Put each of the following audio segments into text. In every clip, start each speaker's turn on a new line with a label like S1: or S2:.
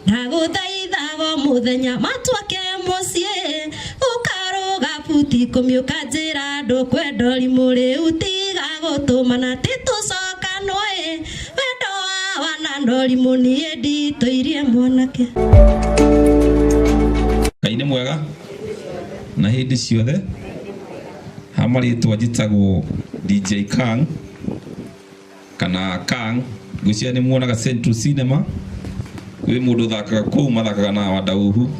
S1: Ndaguthaitha go muthenya matwake mucie ukaruga puti kumyuka njira ndukwendori muri utiga gutumana titucokanwe wendo wa wana ndori munie nditoirie mwanake.
S2: Ngai nĩ mwega na hĩndĩ ciothe. Hamarĩtwa njĩtagwo DJ Kang kana Kang. Ngwĩciria nĩ muonaga Central Cinema. Wĩ mũndũ thakaga kũu mathakaga na wadauhu.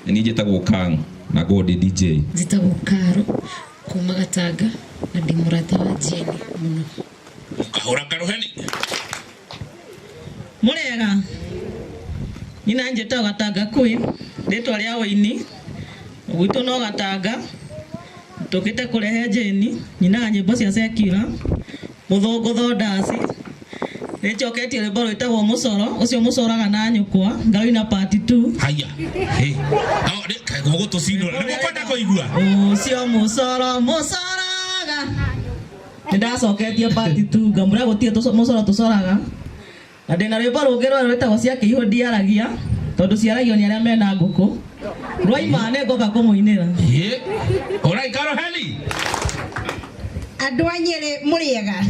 S2: Nĩ njĩtagwo Kang na Gode DJ.
S3: Njĩtagwo Karo kuma Gatanga na ndĩ mũrata wa Jeni mũno.
S2: Kahũra karoheni.
S4: Mũrega. Nyina njĩtagwo Gatanga Queen. Rĩtwa rĩa Wĩini. Gwitũ no Gatanga. Tũkĩte kũrehe Jeni. Nyina nyĩmbo cia Sekira. Mũthũngũ Thondasi. Nĩnjoketie rwĩmbo rwĩtagwo Mũcoro. Ũcio mũcoraga na nyũkwa. Ngawina part 2.
S2: Haya. Hey. Kagogo tũcinũra. Nĩ mũkwenda kũigua?
S4: Ũcio mũcoro mũcoraga. Nĩndacoketie part 2. Ngamũra gũtirĩ mũcoro tũcoraga. Na ndĩna rwĩmbo rũngĩ rwĩtagwo cia kĩihũ ndiaragia. Tondũ ciaragio nĩ arĩa mena ngũkũ. Rwaima nĩngũka kũmũinĩra.
S2: Alright, Karoheni.
S5: Andũ a Nyeri mũrĩega.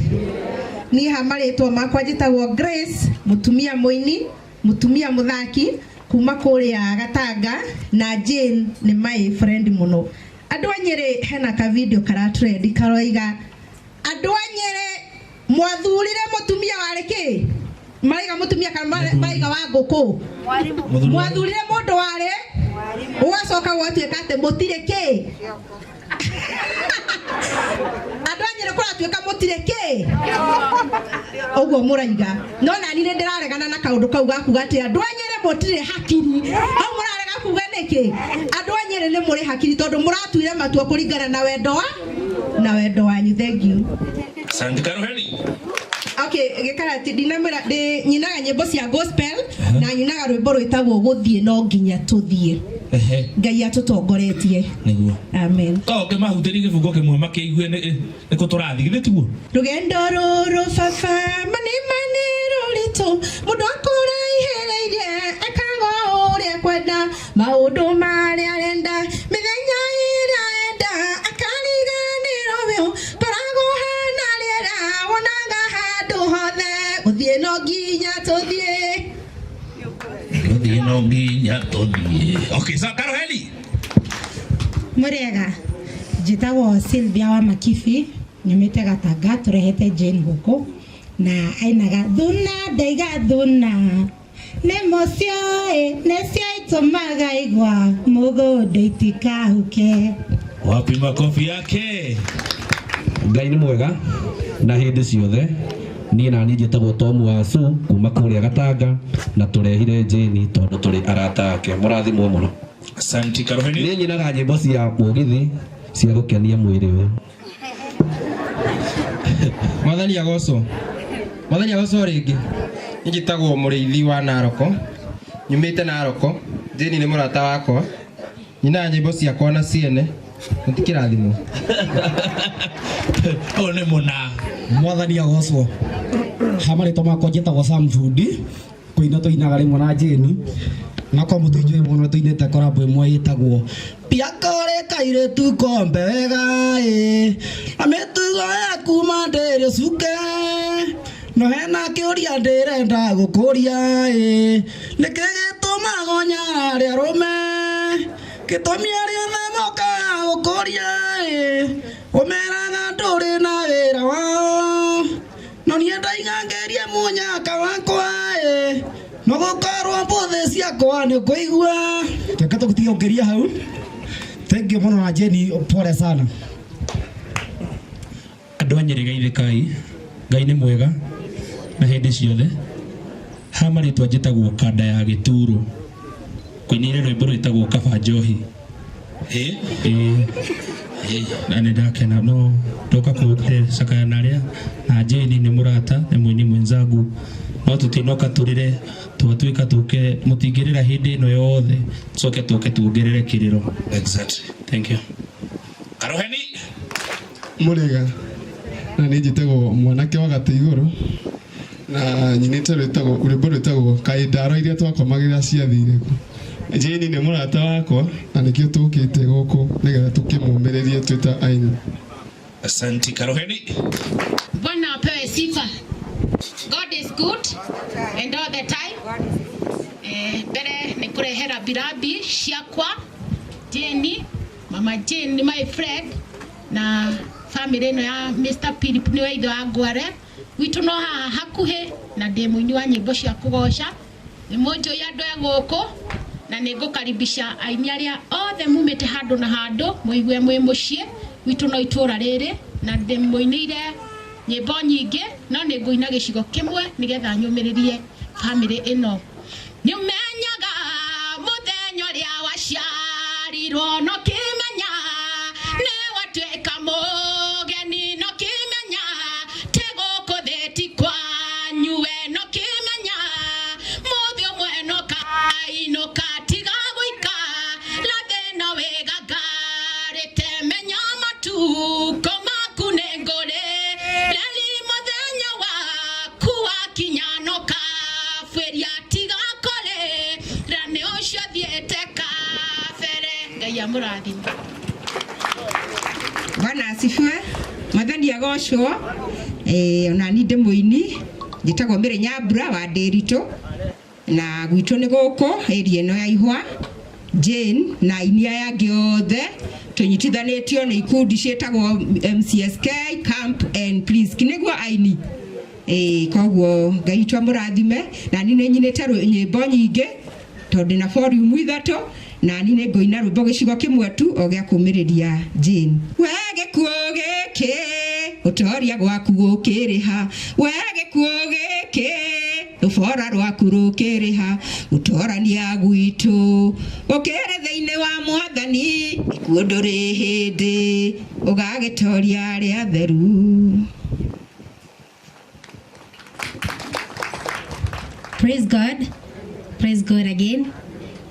S5: Niĩ hamarĩtwa makwa njĩtagwo Grace, mũtumia mũini, mũtumia mũthaki, kuma kũrĩa Gatanga, na Jane nĩ my friend mũno. Andũ a Nyeri hena ka video kara trend karoiga. Andũ a Nyeri mwathurire mũtumia warĩ kĩ? Maraiga mũtumia kana maraiga wa ngũkũ? Mwathurire mũndũ warĩ? Ũgacoka gwatuĩka atĩ mũtirĩ kĩ? Andũ a Nyeri kũratuĩka mũtirĩ kĩ? Ũguo mũraiga. No nani nĩ ndĩraregana na kaũndũ kau gaku gatĩ andũ a Nyeri mũtirĩ hakiri. Hau mũrarega kuga nĩkĩ? Andũ a Nyeri nĩ mũrĩ hakiri tondũ mũratuire matua kũringana na wendo wanyu. Thank you.
S2: Asante Karoheni.
S5: Okay, gĩkarati ndinamera nyinaga nyĩmbo cia gospel na nyinaga rwĩmbo rwĩtagwo gũthiĩ no nginya tũthiĩ. Ngai atũtongoretie.
S2: Nĩguo.
S5: Amen.
S2: Koke mahutĩri gĩbungo kĩmwe makĩigue nĩ kũtũrathi gĩtiguo.
S5: Rũgendo rũrũ baba mani rũritũ mũndũ akũraihereirie ekaga ũrĩa kwenda maũndũ marĩa arenda mĩthenya ĩrĩa enda akariganĩrwo biũ tũragwo hana rĩera wonaga handũ hothe gũthiĩ no nginya tũthiĩ.
S2: Gũthiĩ no nginya tũthiĩ. Okay, so Karoheni.
S6: Mũrĩega. Njĩtagwo Sylvia wa Makibi. Nyumĩte Gatanga tũrehete Jane gũkũ na ainaga thuna ndaiga thuna nĩ mũcio nĩcio itũmaga igwa mũgũnda itikahuke.
S2: Wapi makofi yake?
S7: Ngai nĩ mwega na hĩndĩ ciothe. Niĩ na niĩ njĩtagwo Tom Wasu kuma kũrĩa Gatanga na tũrehire Jane tondũ tũrĩ arata ake. Mũrathimwo mũno.
S2: Asante Karoheni.
S7: Niĩ nyinaga nyĩmbo cia mũgithi cia gũkenia mwĩrĩ ũyũ.
S8: Mwathani agocwo rĩngĩ. Njĩtagwo mũrĩithi wa Naroko. Nyumĩte Naroko. Jane nĩ mũrata wakwa. Nyina nyĩmbo ciakwa na ciene. Mũtikĩrathimwo.
S2: Nĩ mũna.
S9: Mwathani agocwo. Hamarĩtwa makwa njĩtagwo Sam Fundi. Kũina tũinaga rĩmwe na Jane. Na kwa mũtũinjũĩ mũno tũinĩte korabo ĩmwe ĩtagwo Piakore kairĩtu kombe wega amĩtugo ya kuma ndĩrĩ cuke no hena kĩũria ndĩrenda gũkũria nĩkĩ gĩtũmaga nyararĩ arũme gĩtũmi arĩothe mokaga gũkũria ũmeraga ndũrĩ na wĩra wao no niĩ ndaigangerie mũnyaka wakwa no gũkorwo mbũthĩ ciakwa nĩ kũigua tũka tũgũtiga ũkĩria hau. Thank you mũno na Jane, pole sana.
S2: Andũ a Nyeri geithĩkai. Ngai nĩ mwega na hĩndĩ ciothe. Hamarĩtwa njĩtagwo Kanda ya Gĩturo. Kũinĩire rwĩmbo rwĩtagwo Kaba Njohi. Na nĩ ndakena no ndoka kũcakaya narĩa na Jane nĩ mũrata nĩ mũini mwenzangu. No tutinoka turire twatuika tuke mutingirira hindi ino yothe coke tuke tuongerere kiriro. Exactly. Thank you. Karoheni.
S10: Mũrĩega. Na nĩ njĩtagwo mwanake wa Gatĩ igũrũ. na nyinite rwitagwo urimbo rwitagwo kaindaro iria twakomagira ciathire ku Jane nĩ mũrata wakwa na nĩkĩo tũkĩte gũkũ nĩgetha tũkĩmũmĩrĩrie twĩta aini.
S11: Asante Karoheni.
S12: Bwana apewe sifa. God is good and all the time. Mbere nĩ kũrehera birabi ciakwa Jane, Mama Jane my friend na family ĩno ya Mr. Philip nĩ waithe wa Ngware witũ no haha hakuhĩ na ndĩ mũini wa nyĩmbo cia kũgoca nĩ mũnjũ ya andũ ya gũkũ na nĩ ngũkaribisha aini arĩa othe mumĩte handũ na handũ mũigue mwĩ mũciĩ witũ no itũra rĩrĩ na ndĩ mũinĩire nyĩmbo nyingĩ no nĩ ngũina gĩcigo kĩmwe nĩgetha nyũmĩrĩrie family ĩno. Nĩũmenyaga mũthenya ũrĩa waciarirwo no kĩmenya nĩ watuĩka mũgeni no kĩmenya te gũkũ thĩ ti kwanyu we no kĩmenya mũthĩ ũmwe no kainũka tiga gũikara thĩna wĩgangarĩte menya matuko maku nĩ ngũrĩrĩ mũthenya waku wakinya no kabuĩria tiga kũrĩra nĩ ũcio thiĩte kabere. Ngai amũrathime.
S5: Bwana asifiwe. Mwathani agocwo. Ona ni ndĩ mũini njĩtagwo Mĩrĩ Nyambura wa Ndĩritũ na gwitũ nĩ gũkũ area ĩno ya Ihwa. Jane na aini aya angĩ othe tũnyitithanĩtio nĩ ikundi ciĩtagwo MCSK Camp and Please nĩguo aini. Koguo Ngai twamũrathime na ni nĩ nyinĩte nyĩmbo nyingĩ tondũ na volume 3 na ni nĩ ngũina rwĩmbo gĩcigo kĩmwe tu o gĩa kũmĩrĩria Jane. We gĩkuũ gĩkĩ ũtoria gwaku gũkĩrĩha we gĩkuũ gĩkĩ rũbora rwaku rũkĩrĩha ũtorania gwitũ ũkĩrĩ thĩinĩ wa Mwathani ikuũ ndũrĩ hĩndĩ ũgagĩtoria arĩa atheru.
S13: Praise God. Praise God again.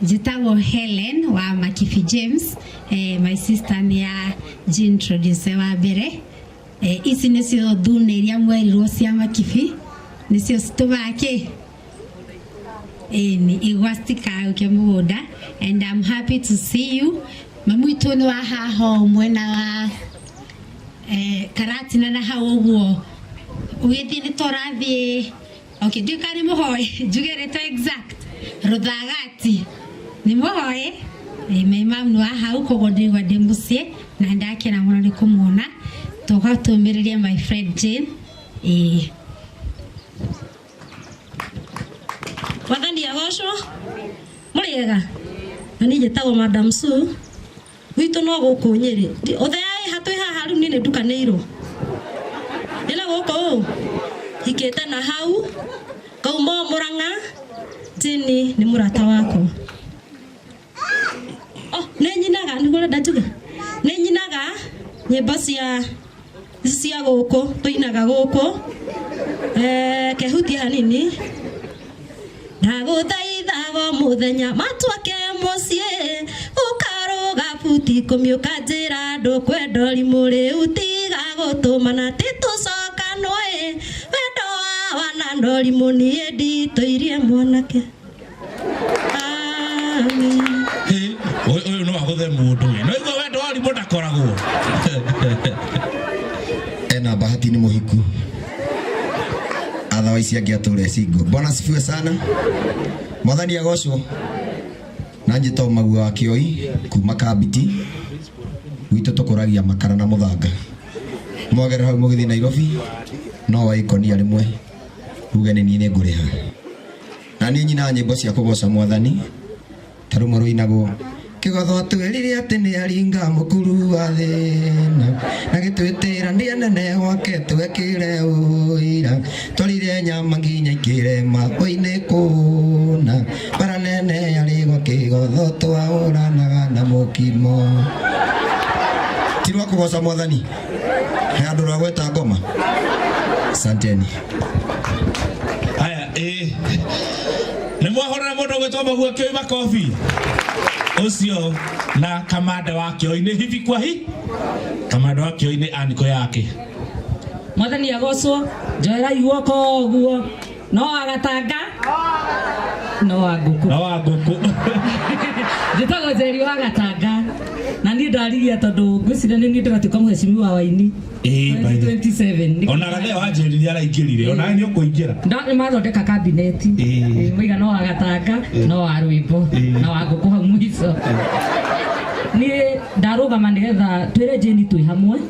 S13: Njĩtagwo Helen wa Makifi James. My sister nĩ ya introduce wa mbere. Ici nĩcio thune iria mwerirwo cia Makifi. Nĩcio citũmake. Ni igwastikaũke mũgũnda. And I'm happy to see you. Mamu itũ nĩ wa haha mwena wa Karatina na hau ũguo. Ũgĩthiĩ nĩ tũrathiĩ. Okay, do you carry mohoe? Do you get it exact? Rodagati. Ni mohoe? My mom no hau kogodi wa dembusie na ndake na mwana kumwona. Toka tumereria my friend Jane.
S1: Wathani agocwo. Mũrĩega. Na niĩ njĩtagwo Madam Sue. Witũ no gũkũ Nyĩrĩ. Ũthea hatũ haha rĩu nĩ ndukanĩirwo. Ĩna gũkũ hikĩte na hau kauma Mũrang'a. Jane nĩ mũrata wako. Nĩ nyinaga nĩguo ndajuga. Nĩ nyinaga nyĩmbo cia gũkũ tũinaga gũkũ. Kehuti hanini. Ndagũthaithaga mũthenya matwake mũciĩ ũkarũga buti kũmiũka njĩra andũ kwenda rimũrĩ utiga gũtũmana tĩtũcokanwe wendo wa ndori mũniĩ nditũirie mwanake. Amen.
S11: Ũyũ no agũthe mũndũ we. No igua wendo wa rimũ ndakoragwo.
S14: Ena bahati ni mũhiku. Otherwise angĩatũre single. Bwana asifiwe sana. Mwathani agocwo. Na njĩtagwo Magua wa Kĩoi kuma Kabiti. Gwitũ tũkũragia makara na mũthanga. Mwagera hau mũgĩthiĩ Nairobi. No waikonia rĩmwe. Uge nĩ niĩ nĩ ngũrĩha. Na niĩ nyina nyĩmbo cia kũgoca Mwathani. Tarũmwe rũinagwo. Kĩgotho atwĩrire atĩ nĩ aringa mũkuru wa thĩna na gĩtwĩtĩra nĩ anene wake twekĩre ũira twarire nyama nginya ikĩre mathũ-inĩ kũna bara nene yarĩ gwa kĩgotho twaũranaga na mũkimo. Ti rwa kũgoca Mwathani he andũ rwa gweta ngoma. Asanteni.
S11: Haya nĩ mwahorera mũndũ gwĩtwo Magua wa Kĩoi makobi. Ucio na kamanda wa Kĩoi hivi kwa hi kamanda wa Kĩoi aniko yake.
S15: Mwathani agocwo njoera iguoko guo
S1: no agatanga no aguku njĩtagwo Njeri wa Gatanga na niĩ ndarigia tondũ ngwĩciria nĩ niĩ ndĩratuĩka mũhecimiwa wa ini 2027
S11: ona Gatheo wa Njeri nĩ araingĩrire ona nĩ ũkũingĩra
S1: nĩ mathondeka kabineti moiga no wa Gatanga no wa Rwĩmbo na wa ngũkũ hau mũico niĩ ndarũgama nĩgetha twĩre Jane twĩ hamwe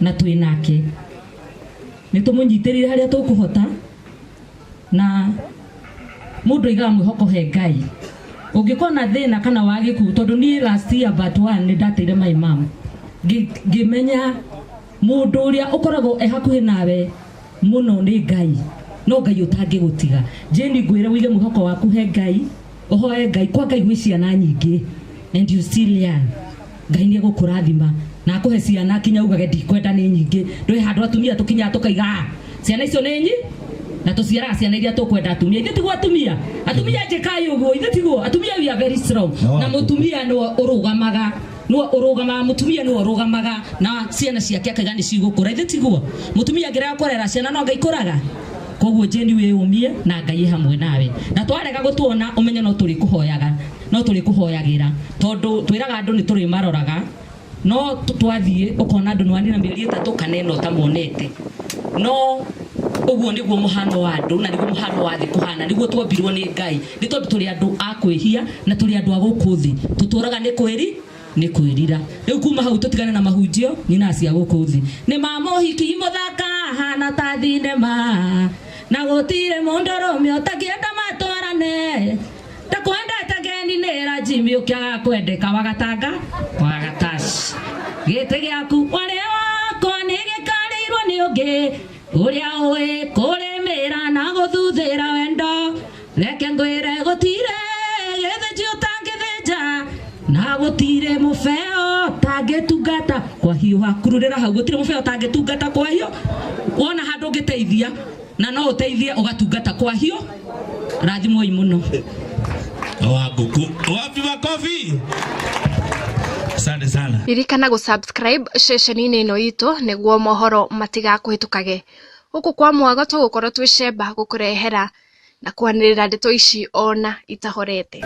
S1: na twĩ nake nĩ tũmũnyitĩrĩre harĩa tũkũhota na mũndũ aigaga mwĩhoko he Ngai ũngĩkona thĩna kana wage ku tondũ niĩ last year but one nĩ ndateire my mom ngĩmenya mũndũ ũrĩa ũkoragwo hakuhĩ nawe mũno nĩ Ngai no Ngai ũtangĩgũtiga Jane ngwĩra wĩige mwĩhoko waku he Ngai ũhoe Ngai kwa Ngai gwĩ ciana nyingĩ and you still young Ngai nĩ egũkũrathima na akũhe ciana kinya ugage ndikwenda nĩ nyingĩ ndũĩ handũ atumia tũkinya tũkaiga ciana icio nĩ nyingi na tũciaraga ciana iria tũkwenda atumia ithe tiguo atumia njekai ũguo ithe tiguo atumia we are very strong na mũtumia no ũrũgamaga mũtumia no ũrũgamaga na ciana ciake akaiga nĩ cigũkũra ithe tiguo mũtumia angĩrega kũrera ciana no Ngai kũraga koguo Jane wĩyũmie na Ngai hamwe nawe na twarega gũtuona ũmenye no tũrĩ kũhoyagĩra tondũ twĩraga andũ nĩ tũrĩ maroraga no twathiĩ ũkona andũ nĩwanina mĩeri 3 kana 4 ũtamonete no ũguo nĩguo mũhano wa andũ na nĩguo mũhano wa thĩ kũhana nĩguo twombirwo nĩ Ngai nĩ tondũ tũrĩ andũ a kwĩhia na tũrĩ andũ a gũkũ thĩ tũtũraga nĩ kwĩrira rĩu kuma hau tũtigane na mahunjio nyina cia gũkũ thĩ nĩ mama ũhiki mũthaka hana ta thinema na gũtirĩ mũndũrũme ũtakĩenda matwarane ndakwendete Geni nĩ rajimi ũkĩaga kwendeka wa Gatanga wa Gataci gĩtĩ gĩaku warĩa wakwa nĩ gĩkarĩirwo nĩ ũngĩ ũrĩa ũĩ kũrĩmĩra na gũthuthĩra wendo reke ngwĩre gũtirĩ gĩthĩnji ũtangĩthĩnja na gũtirĩ mũbeo ũtangĩtungata kwa hiyo hakururĩra hau gũtirĩ mũbeo ũtangĩtungata kwa hiyo wona handũ ũngĩteithia na no ũteithie ũgatungata kwa hiyo rathimoi mũno
S11: wa ngũkũ wapi makofi asante sana
S15: ririkana gũsubscribe ceceni-inĩ ĩno itũ nĩguo mohoro matigakũhĩtũkage gũkũ kwa Mwago tũgũkorwo twĩcemba gũkũrehera na kwanĩrĩra ndeto ici ona itahorete.